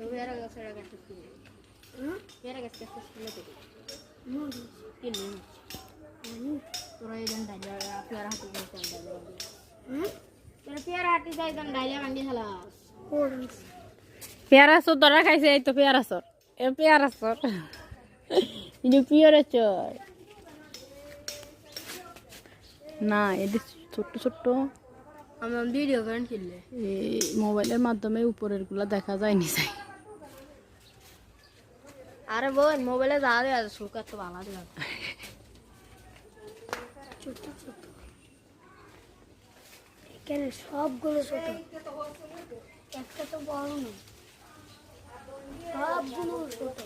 পেয়ারা গাছের আগে পেয়ারা গাছ তোরা এই পেয়ারা হাঁটি পেয়ারা হাঁটি যাই ডাইয়া ভাঙ্গি খেলাস পেয়ারা চোর ধরা খাইছে এই তো পেয়ারা চোর পেয়ারা চোর কিন্তু পিওরে চোর না এটি ছোট্ট ছোট্ট আমি ভিডিও করেন কিনলে এই মোবাইলের মাধ্যমে উপরের গুলা দেখা যায় নি যায় আরে বোন মোবাইলে যা দেওয়া আছে সুখ তো ভালো দেওয়া ছোট ছোট এখানে সবগুলো ছোট একটা তো বড় না সবগুলো ছোট